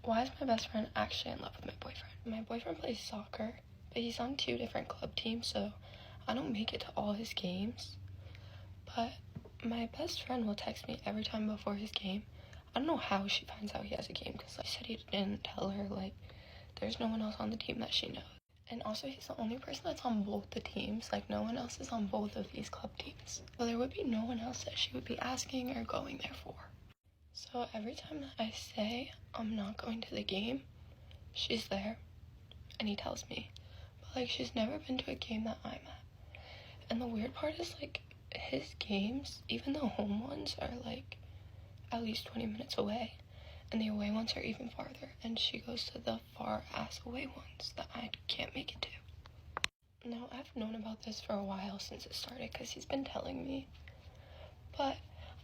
Why is my best friend actually in love with my boyfriend? My boyfriend plays soccer, but he's on 2 different club teams, so I don't make it to all his games. But my best friend will text me every time before his game. I don't know how she finds out he has a game, because he said he didn't tell her, like, there's no one else on the team that she knows. And also, he's the only person that's on both the teams. Like, no one else is on both of these club teams. So there would be no one else that she would be asking or going there for. So every time that I say I'm not going to the game, she's there. And he tells me. But, like, she's never been to a game that I'm at. And the weird part is, like, his games, even the home ones, are, like, at least 20 minutes away. And the away ones are even farther. And she goes to the far-ass away ones that I can't make it to. Now, I've known about this for a while since it started, because he's been telling me. But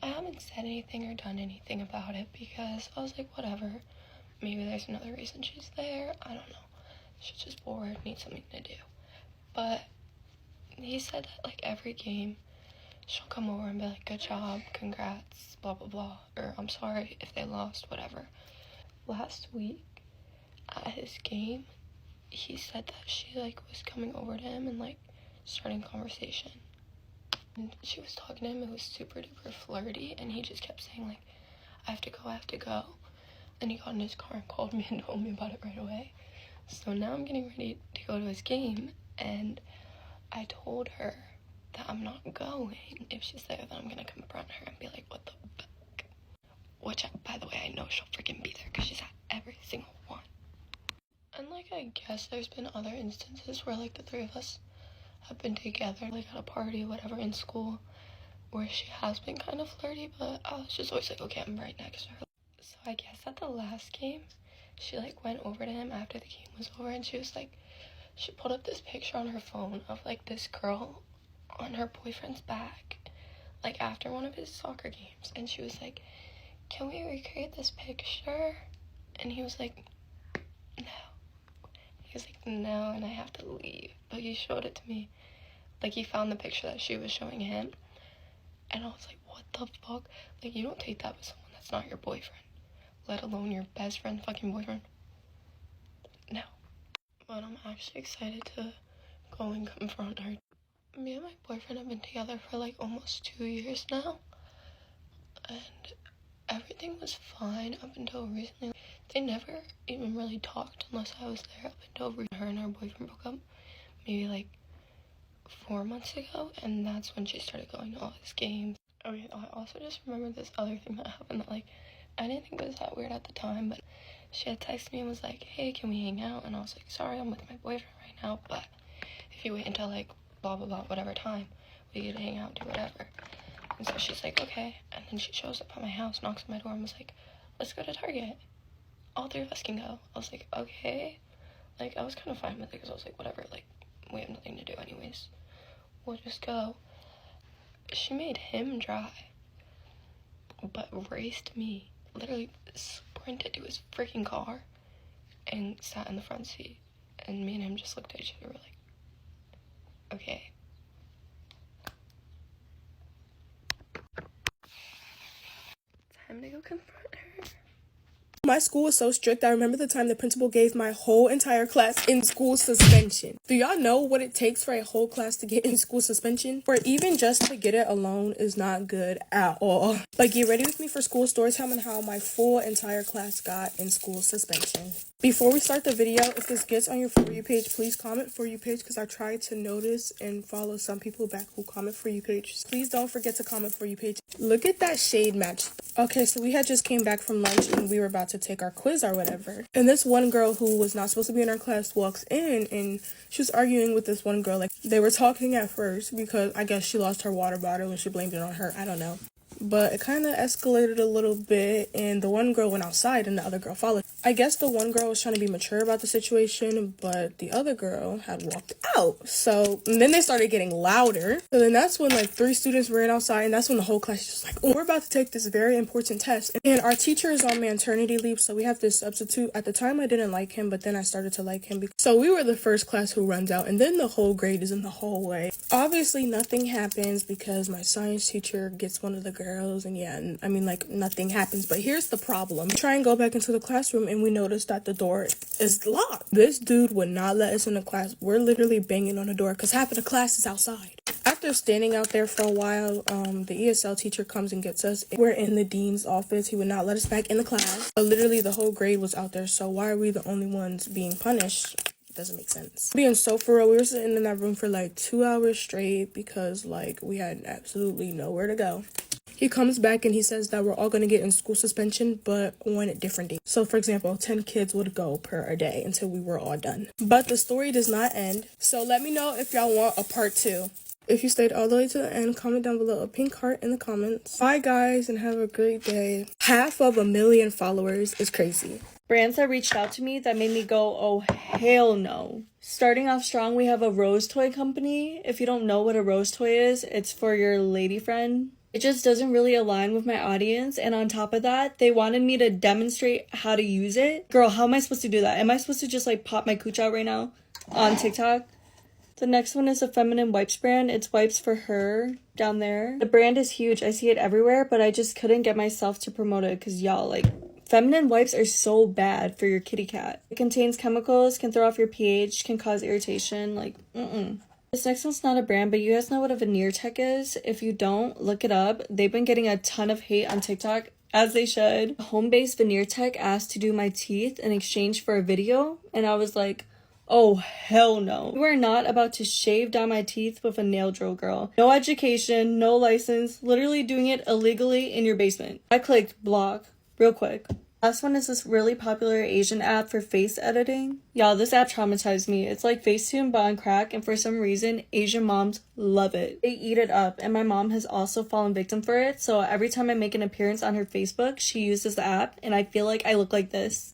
I haven't said anything or done anything about it, because I was like, whatever. Maybe there's another reason she's there. I don't know. She's just bored, needs something to do. But he said that, like, every game, she'll come over and be like, good job, congrats, blah, blah, blah. Or, I'm sorry if they lost, whatever. Last week, at his game, he said that she, like, was coming over to him and, like, starting conversation. And she was talking to him, it was super duper flirty, and he just kept saying, like, I have to go, I have to go. And he got in his car and called me and told me about it right away. So now I'm getting ready to go to his game, and I told her that I'm not going. If she's there, then I'm gonna confront her and be like, what the fuck? Which, by the way, I know she'll freaking be there, because she's at every single one. And, like, I guess there's been other instances where, like, the 3 of us have been together, like, at a party, whatever, in school, where she has been kind of flirty, but I was just always like, okay, I'm right next to her. So I guess at the last game, she, like, went over to him after the game was over, and she was like, she pulled up this picture on her phone of, like, this girl on her boyfriend's back, like, after one of his soccer games, and she was like, can we recreate this picture? And he was like, no. He was like, no, and I have to leave. But he showed it to me. Like, he found the picture that she was showing him, and I was like, what the fuck? Like, you don't take that with someone that's not your boyfriend, let alone your best friend fucking boyfriend. No. But I'm actually excited to go and confront her. Me and my boyfriend have been together for, like, almost 2 years now, and everything was fine up until recently. They never even really talked unless I was there, up until her and her boyfriend broke up, maybe, like, 4 months ago, and that's when she started going to all his games. Okay, I also just remembered this other thing that happened that, like, I didn't think it was that weird at the time, but she had texted me and was like, hey, can we hang out? And I was like, sorry, I'm with my boyfriend right now, but if you wait until, like, blah, blah, blah, whatever time, we could hang out, do whatever. And so she's like, okay. And then she shows up at my house, knocks on my door, and was like, let's go to Target. All 3 of us can go. I was like, okay. Like, I was kind of fine with it, because I was like, whatever, like, we have nothing to do anyways. We'll just go. She made him drive, but raced me. Literally sprinted to his freaking car and sat in the front seat. And me and him just looked at each other, we're like, okay. Time to go confront her. My school was so strict. I remember the time the principal gave my whole entire class in school suspension. Do y'all know what it takes for a whole class to get in school suspension? Or even just to get it alone is not good at all. But get ready with me for school story time and how my full entire class got in school suspension. Before we start the video, if this gets on your For You page, please comment For You page, because I try to notice and follow some people back who comment For You page. Please don't forget to comment For You page. Look at that shade match. Okay, so we had just came back from lunch and we were about to take our quiz or whatever. And this one girl who was not supposed to be in our class walks in, and she was arguing with this one girl. Like, they were talking at first because I guess she lost her water bottle and she blamed it on her. I don't know. But it kind of escalated a little bit, and the one girl went outside and the other girl followed. I guess the one girl was trying to be mature about the situation, but the other girl had walked out. So, and then they started getting louder. So then that's when, like, 3 students ran outside, and that's when the whole class was just like, oh, we're about to take this very important test. And our teacher is on maternity leave, so we have this substitute. At the time, I didn't like him, but then I started to like him. So we were the first class who runs out, and then the whole grade is in the hallway. Obviously, nothing happens because my science teacher gets one of the girls sparrows, and yeah, and I mean, like, nothing happens. But here's the problem. We try and go back into the classroom, and we notice that the door is locked. This dude would not let us in the class. We're literally banging on the door because half of the class is outside. After standing out there for a while, the ESL teacher comes and gets us. We're in the dean's office. He would not let us back in the class. But literally the whole grade was out there, so why are we the only ones being punished? Doesn't make sense. Being so for real, we were sitting in that room for like 2 hours straight because like we had absolutely nowhere to go. He comes back and he says that we're all going to get in school suspension, but on different days. So, for example, 10 kids would go per a day until we were all done. But the story does not end. So let me know if y'all want a part 2. If you stayed all the way to the end, comment down below a pink heart in the comments. Bye, guys, and have a great day. 500,000 followers is crazy. Brands that reached out to me that made me go, oh, hell no. Starting off strong, we have a rose toy company. If you don't know what a rose toy is, it's for your lady friend. It just doesn't really align with my audience. And on top of that, they wanted me to demonstrate how to use it. Girl, how am I supposed to do that? Am I supposed to just like pop my cooch out right now on TikTok? The next one is a feminine wipes brand. It's wipes for her down there. The brand is huge. I see it everywhere, but I just couldn't get myself to promote it because y'all, like, feminine wipes are so bad for your kitty cat. It contains chemicals, can throw off your pH, can cause irritation. Like, This next one's not a brand, but you guys know what a veneer tech is? If you don't, look it up. They've been getting a ton of hate on TikTok, as they should. Home-based veneer tech asked to do my teeth in exchange for a video, and I was like, oh, hell no. You are not about to shave down my teeth with a nail drill, girl. No education, no license, literally doing it illegally in your basement. I clicked block real quick. Last one is this really popular Asian app for face editing. Y'all, this app traumatized me. It's like Facetune but on crack, and for some reason, Asian moms love it. They eat it up, and my mom has also fallen victim for it, so every time I make an appearance on her Facebook, she uses the app, and I feel like I look like this.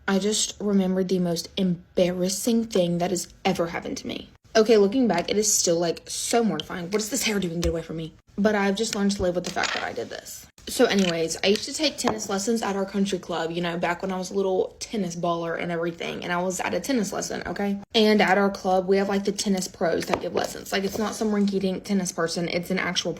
I just remembered the most embarrassing thing that has ever happened to me. Okay, looking back, it is still, like, so mortifying. What is this hair doing? Get away from me. But I've just learned to live with the fact that I did this. So anyways, I used to take tennis lessons at our country club, you know, back when I was a little tennis baller and everything. And I was at a tennis lesson, okay? And at our club, we have, like, the tennis pros that give lessons. Like, it's not some rinky-dink tennis person. It's an actual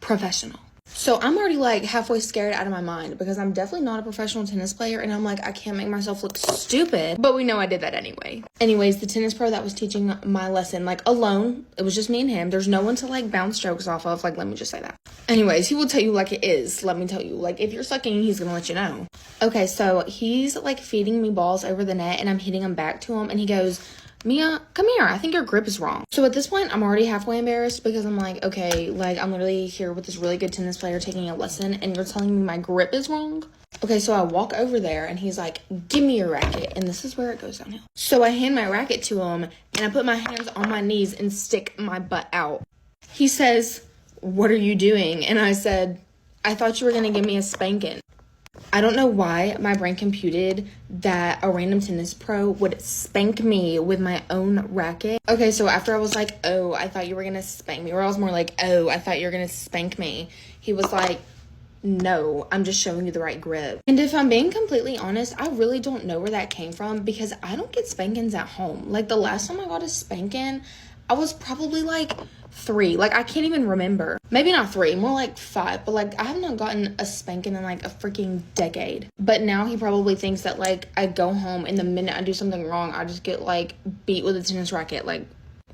professional. So I'm already like halfway scared out of my mind because I'm definitely not a professional tennis player, and I'm like, I can't make myself look stupid, but we know I did that anyway. Anyways, the tennis pro that was teaching my lesson, like, alone, it was just me and him. There's no one to like bounce strokes off of, like, let me just say that. Anyways, he will tell you like it is. Let me tell you, like, if you're sucking, he's gonna let you know. Okay, so he's like feeding me balls over the net and I'm hitting them back to him, and he goes, Mia, come here. I think your grip is wrong. So at this point, I'm already halfway embarrassed because I'm like, okay, like, I'm literally here with this really good tennis player taking a lesson and you're telling me my grip is wrong? Okay, so I walk over there and he's like, give me your racket. And this is where it goes downhill. So I hand my racket to him and I put my hands on my knees and stick my butt out. He says, what are you doing? And I said, I thought you were going to give me a spanking. I don't know why my brain computed that a random tennis pro would spank me with my own racket. Okay, so after I was like, oh, I thought you were gonna spank me, or I was more like, oh, I thought you were gonna spank me, he was like, no, I'm just showing you the right grip. And if I'm being completely honest, I really don't know where that came from because I don't get spankings at home. Like, the last time I got a spanking, I was probably like 3. Like, I can't even remember. Maybe not 3, more like 5. But like, I have not gotten a spanking in like a freaking decade. But now he probably thinks that like I go home and the minute I do something wrong, I just get like beat with a tennis racket. Like,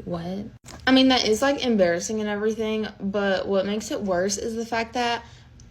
what? I mean, that is like embarrassing and everything. But what makes it worse is the fact that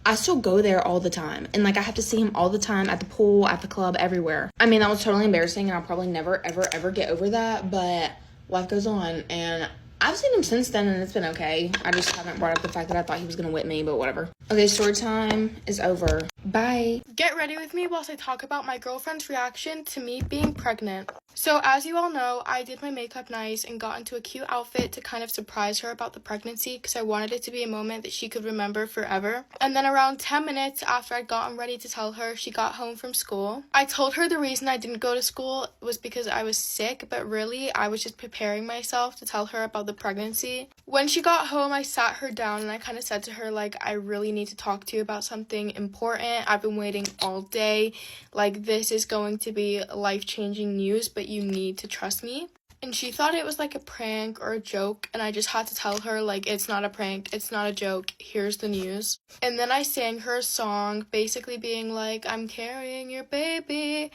I still go there all the time. And like, I have to see him all the time at the pool, at the club, everywhere. I mean, that was totally embarrassing and I'll probably never, ever, ever get over that. But life goes on, and I've seen him since then, and it's been okay. I just haven't brought up the fact that I thought he was gonna whip me, but whatever. Okay, story time is over. Bye. Get ready with me whilst I talk about my girlfriend's reaction to me being pregnant. So as you all know, I did my makeup nice and got into a cute outfit to kind of surprise her about the pregnancy because I wanted it to be a moment that she could remember forever. And then around 10 minutes after I'd gotten ready to tell her, she got home from school. I told her the reason I didn't go to school was because I was sick, but really I was just preparing myself to tell her about the pregnancy. When she got home, I sat her down and I kind of said to her, like, I really need to talk to you about something important. I've been waiting all day. Like, this is going to be life-changing news, but you need to trust me. And she thought it was like a prank or a joke, and I just had to tell her, like, it's not a prank, it's not a joke, here's the news. And then I sang her a song, basically being like, I'm carrying your baby,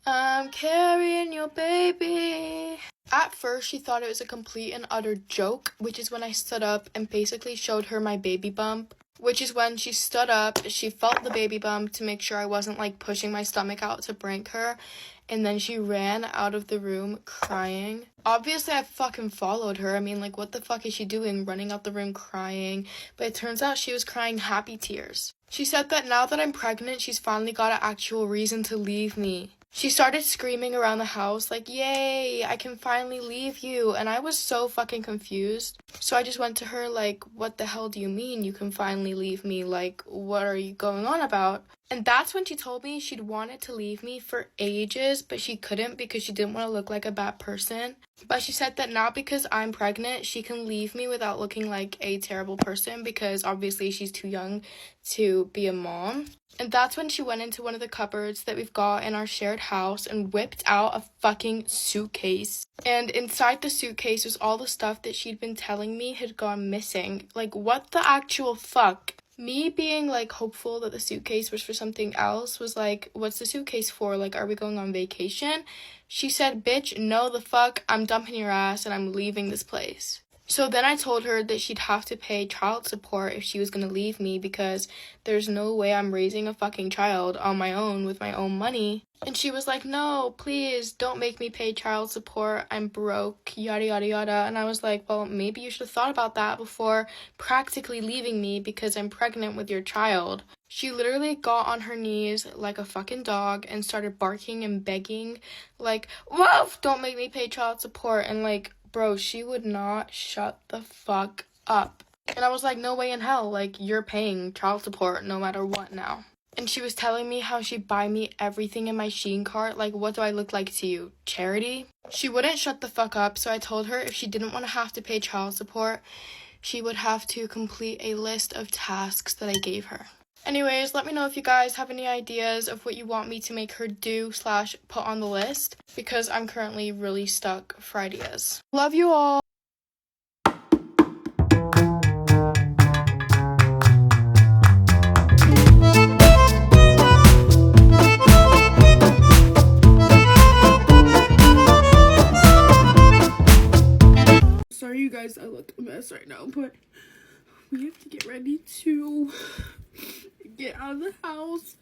I'm carrying your baby. At first, she thought it was a complete and utter joke, which is when I stood up and basically showed her my baby bump. Which is when she stood up, she felt the baby bump to make sure I wasn't, like, pushing my stomach out to prank her. And then she ran out of the room crying. Obviously, I fucking followed her. I mean, like, what the fuck is she doing? Running out the room crying. But it turns out she was crying happy tears. She said that now that I'm pregnant, she's finally got an actual reason to leave me. She started screaming around the house, like, yay, I can finally leave you. And I was so fucking confused. So I just went to her, like, what the hell do you mean you can finally leave me? Like, what are you going on about? And that's when she told me she'd wanted to leave me for ages, but she couldn't because she didn't want to look like a bad person. But she said that now because I'm pregnant, she can leave me without looking like a terrible person because obviously she's too young to be a mom. And that's when she went into one of the cupboards that we've got in our shared house and whipped out a fucking suitcase. And inside the suitcase was all the stuff that she'd been telling me had gone missing. Like, what the actual fuck? Me being, like, hopeful that the suitcase was for something else was like, what's the suitcase for? Like, are we going on vacation? She said, bitch, no the fuck, I'm dumping your ass and I'm leaving this place. So then I told her that she'd have to pay child support if she was gonna leave me because there's no way I'm raising a fucking child on my own with my own money. And she was like, no, please don't make me pay child support. I'm broke, yada, yada, yada. And I was like, well, maybe you should have thought about that before practically leaving me because I'm pregnant with your child. She literally got on her knees like a fucking dog and started barking and begging, like, woof, don't make me pay child support. And like, bro, she would not shut the fuck up. And I was like, no way in hell, like, you're paying child support no matter what now. And she was telling me how she'd buy me everything in my Shein cart. Like, what do I look like to you? Charity? She wouldn't shut the fuck up, so I told her if she didn't want to have to pay child support, she would have to complete a list of tasks that I gave her. Anyways, let me know if you guys have any ideas of what you want me to make her do / put on the list, because I'm currently really stuck for ideas. Love you all! Sorry you guys, I look a mess right now, but we have to get ready to get out of the house,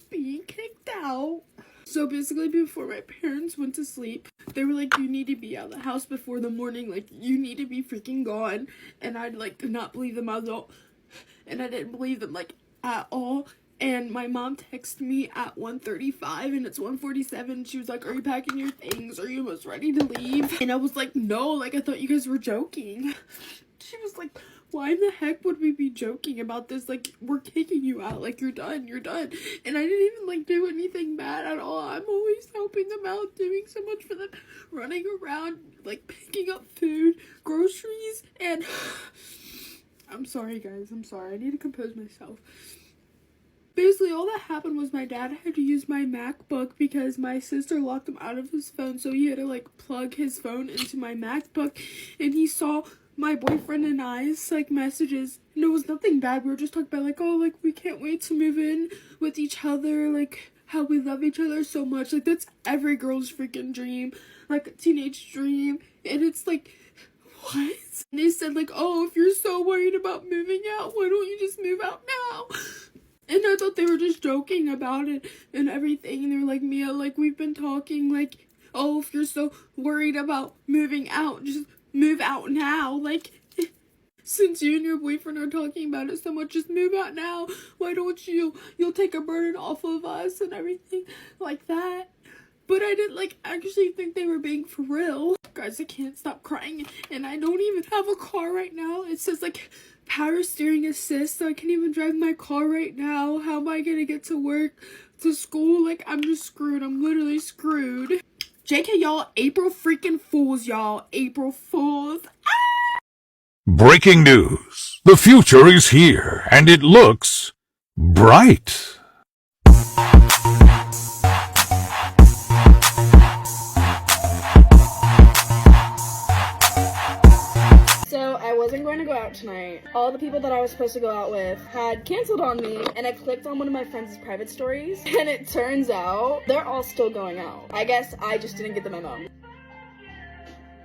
being kicked out. So basically before my parents went to sleep, they were like, you need to be out of the house before the morning, like, you need to be freaking gone. And I'd like did not believe them at all, and I didn't believe them like at all. And my mom texted me at 1:35 and it's 1:47. She was like, are you packing your things? Are you almost ready to leave? And I was like, no, like, I thought you guys were joking. She was like, why in the heck would we be joking about this? Like, we're kicking you out. Like, you're done. You're done. And I didn't even, like, do anything bad at all. I'm always helping them out, doing so much for them, running around, like, picking up food, groceries, and I'm sorry, guys. I'm sorry. I need to compose myself. Basically, all that happened was my dad had to use my MacBook because my sister locked him out of his phone, so he had to, like, plug his phone into my MacBook, and he saw my boyfriend and I's, like, messages, and it was nothing bad. We were just talking about, like, oh, like, we can't wait to move in with each other, like, how we love each other so much. Like, that's every girl's freaking dream, like, a teenage dream, and it's like, what? And they said, like, oh, if you're so worried about moving out, why don't you just move out now? And I thought they were just joking about it and everything. And they were like, Mia, like, we've been talking, like, oh, if you're so worried about moving out, just move out now. Like, since you and your boyfriend are talking about it so much, just move out now. Why don't you? You'll take a burden off of us and everything like that. But I didn't, like, actually think they were being for real. Guys, I can't stop crying. And I don't even have a car right now. It says, like, power steering assist, so I can't even drive my car right now. How am I gonna get to work, to school? Like, I'm just screwed. I'm literally screwed. JK, y'all, April freaking Fools, y'all. April Fools. Breaking news. The future is here, and it looks bright. out tonight. All the people that I was supposed to go out with had canceled on me, and I clicked on one of my friends' private stories, and it turns out they're all still going out. I guess I just didn't get the memo.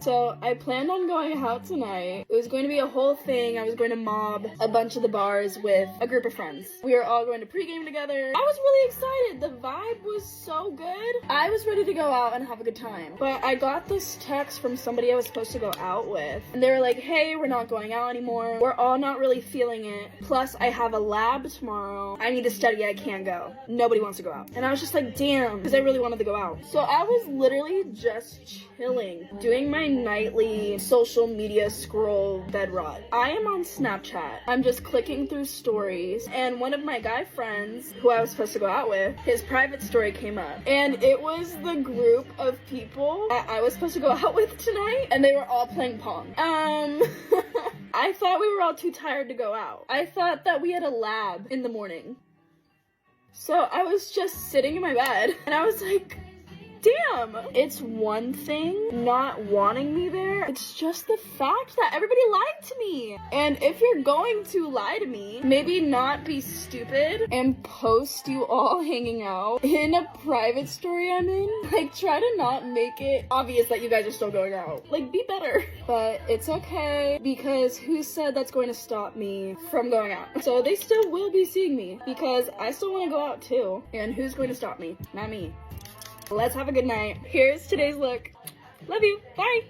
So I planned on going out tonight. It was going to be a whole thing. I was going to mob a bunch of the bars with a group of friends. We were all going to pregame together. I was really excited. The vibe was so good. I was ready to go out and have a good time. But I got this text from somebody I was supposed to go out with. And they were like, hey, we're not going out anymore. We're all not really feeling it. Plus, I have a lab tomorrow. I need to study. I can't go. Nobody wants to go out. And I was just like, damn, because I really wanted to go out. So I was literally just chilling, doing my nightly social media scroll bed rot. I am on Snapchat. I'm just clicking through stories, and one of my guy friends who I was supposed to go out with, his private story came up, and it was the group of people that I was supposed to go out with tonight, and they were all playing Pong. I thought we were all too tired to go out. I thought that we had a lab in the morning. So I was just sitting in my bed, and I was like, damn, it's one thing not wanting me there. It's just the fact that everybody lied to me. And if you're going to lie to me, maybe not be stupid and post you all hanging out in a private story I'm in. Like, try to not make it obvious that you guys are still going out. Like, be better. But it's okay, because who said that's going to stop me from going out? So they still will be seeing me, because I still want to go out too. And who's going to stop me? Not me. Let's have a good night. Here's today's look. Love you. Bye.